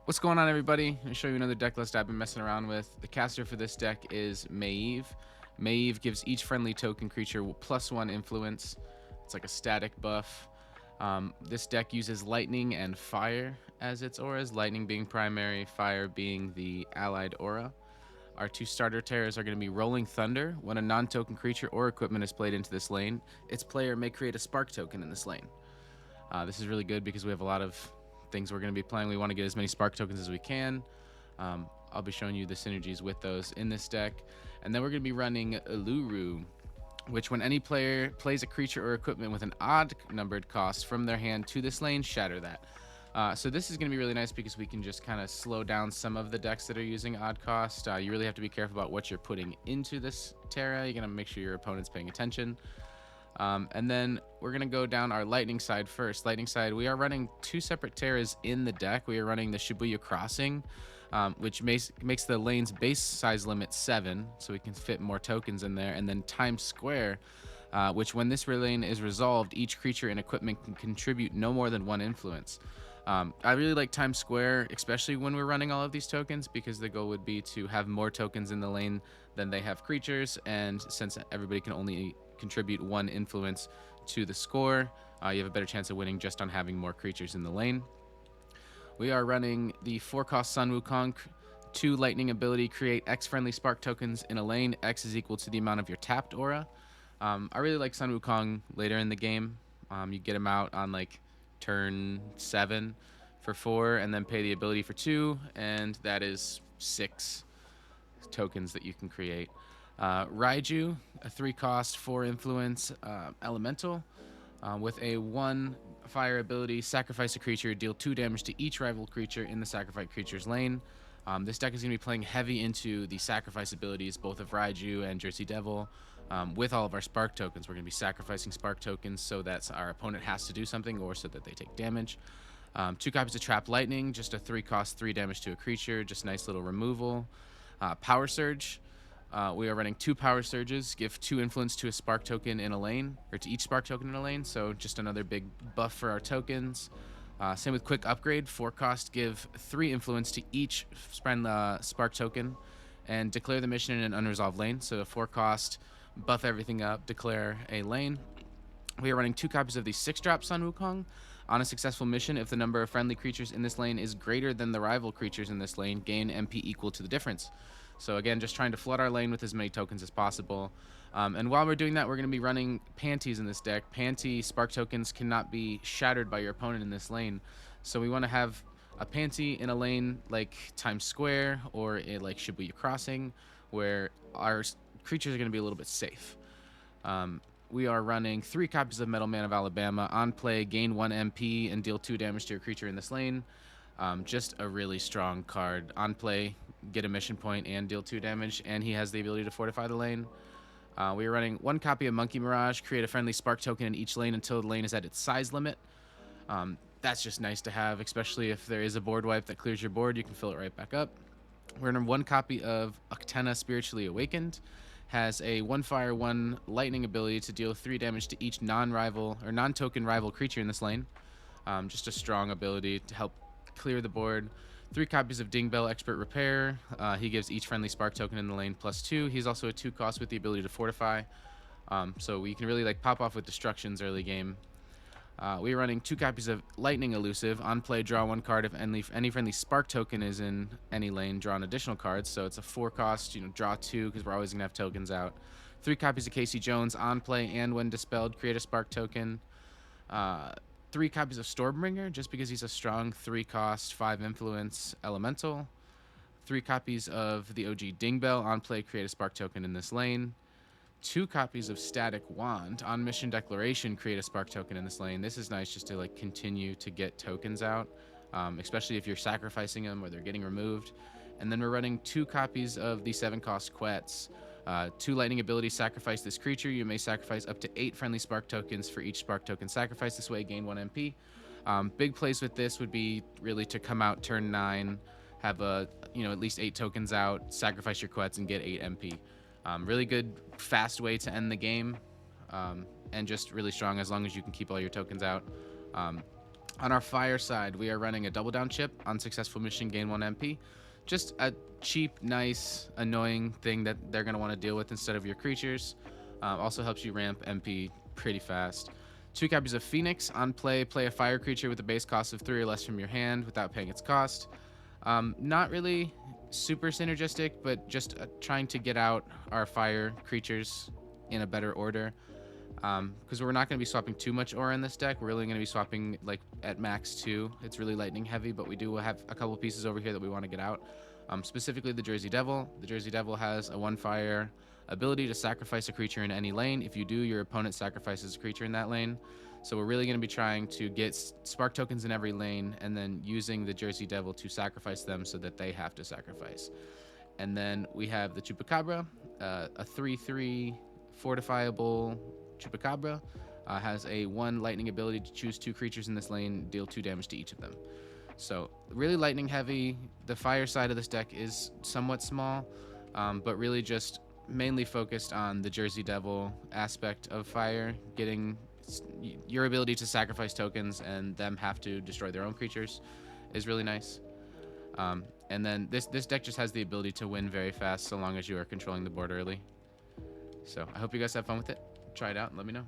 What's going on, everybody? I'm going to show you another deck list I've been messing around with. The caster for this deck is Maeve. Maeve gives each friendly token creature +1 influence. It's like a static buff. This deck uses lightning and fire as its auras, lightning being primary, fire being the allied aura. Our two starter terrors are going to be Rolling Thunder. When a non-token creature or equipment is played into this lane, its player may create a spark token in this lane. This is really good because we have a lot of things we're going to be playing. We want to get as many spark tokens as we can. I'll be showing you the synergies with those in this deck. And then we're going to be running Uluru, which when any player plays a creature or equipment with an odd numbered cost from their hand to this lane, shatter that. So this is going to be really nice because we can just kind of slow down some of the decks that are using odd cost. You really have to be careful about what you're putting into this Terra. You're going to make sure your opponent's paying attention. And then we're going to go down our lightning side first. Lightning side, we are running two separate Terras in the deck. We are running the Shibuya Crossing, which makes the lane's base size limit 7, so we can fit more tokens in there. And then Times Square, which when this lane is resolved, each creature and equipment can contribute no more than 1 influence. I really like Times Square, especially when we're running all of these tokens, because the goal would be to have more tokens in the lane than they have creatures, and since everybody can only contribute 1 influence to the score, you have a better chance of winning just on having more creatures in the lane. We are running the 4-cost Sun Wukong, 2 lightning ability, create X friendly spark tokens in a lane. X is equal to the amount of your tapped aura. I really like Sun Wukong later in the game. You get him out on like turn 7 for 4 and then pay the ability for 2, and that is 6 tokens that you can create. Raiju, a 3-cost, 4 influence elemental with a 1 fire ability, sacrifice a creature, deal 2 damage to each rival creature in the sacrificed creature's lane. This deck is going to be playing heavy into the sacrifice abilities, both of Raiju and Jersey Devil. With all of our spark tokens, we're going to be sacrificing spark tokens so that our opponent has to do something or so that they take damage. 2 copies of Trap Lightning, just a 3-cost, 3 damage to a creature, just nice little removal. Power Surge, we are running 2 Power Surges, give 2 influence to a spark token in a lane, or to each spark token in a lane, so just another big buff for our tokens. Same with Quick Upgrade, 4-cost, give 3 influence to each spark token, and declare the mission in an unresolved lane, so 4-cost, buff everything up, declare a lane. We are running 2 copies of the 6-drop Sun Wukong. On a successful mission, if the number of friendly creatures in this lane is greater than the rival creatures in this lane, gain MP equal to the difference. So again, just trying to flood our lane with as many tokens as possible. And while we're doing that, we're going to be running Panties in this deck. Panty spark tokens cannot be shattered by your opponent in this lane. So we want to have a Panty in a lane like Times Square or like Shibuya Crossing, where our creatures are going to be a little bit safe. We are running 3 copies of Metal Man of Alabama. On play, gain 1 MP and deal 2 damage to your creature in this lane. Just a really strong card. On play, get a mission point and deal 2 damage, and he has the ability to fortify the lane. We are running 1 copy of Monkey Mirage. Create a friendly spark token in each lane until the lane is at its size limit. That's just nice to have, especially if there is a board wipe that clears your board. You can fill it right back up. We're running 1 copy of Octena Spiritually Awakened. Has a 1 fire, 1 lightning ability to deal 3 damage to each non-rival or non-token rival creature in this lane. Just a strong ability to help clear the board. 3 copies of Dingbell Expert Repair. He gives each friendly spark token in the lane +2. He's also a 2-cost with the ability to fortify. So we can really like pop off with destructions early game. We are running 2 copies of Lightning Elusive. On play, draw 1 card. If any friendly spark token is in any lane, draw an additional card. So it's a 4-cost, draw 2 because we're always going to have tokens out. 3 copies of Casey Jones. On play and when dispelled, create a spark token. 3 copies of Stormbringer, just because he's a strong 3-cost, 5 influence elemental. 3 copies of the OG Dingbell. On play, create a spark token in this lane. 2 copies of Static Wand. On mission declaration, create a spark token in this lane. This is nice just to like continue to get tokens out, especially if you're sacrificing them or they're getting removed. And then we're running 2 copies of the 7-cost Quets. 2 lightning abilities, sacrifice this creature. You may sacrifice up to 8 friendly spark tokens for each spark token sacrifice. This way, gain 1 MP. Big plays with this would be really to come out turn 9, have at least 8 tokens out, sacrifice your Quets, and get 8 MP. Really good, fast way to end the game, and just really strong as long as you can keep all your tokens out. On our fire side, we are running a double down chip. On successful mission, gain 1 MP. Just a cheap, nice, annoying thing that they're going to want to deal with instead of your creatures. Also helps you ramp MP pretty fast. 2 copies of Phoenix. On play, play a fire creature with a base cost of 3 or less from your hand without paying its cost. Not really super synergistic, but just trying to get out our fire creatures in a better order. Because we're not going to be swapping too much aura in this deck. We're really going to be swapping like at max 2. It's really lightning heavy, but we do have a couple pieces over here that we want to get out. Specifically the Jersey Devil. The Jersey Devil has a 1 fire ability to sacrifice a creature in any lane. If you do, your opponent sacrifices a creature in that lane. So we're really going to be trying to get spark tokens in every lane and then using the Jersey Devil to sacrifice them so that they have to sacrifice. And then we have the Chupacabra, a 3/3 fortifiable Chupacabra. Has a 1 lightning ability to choose 2 creatures in this lane, deal 2 damage to each of them. So really lightning heavy. The fire side of this deck is somewhat small, but really just mainly focused on the Jersey Devil aspect of fire, getting your ability to sacrifice tokens and them have to destroy their own creatures is really nice. And then this deck just has the ability to win very fast so long as you are controlling the board early. So I hope you guys have fun with it. Try it out and let me know.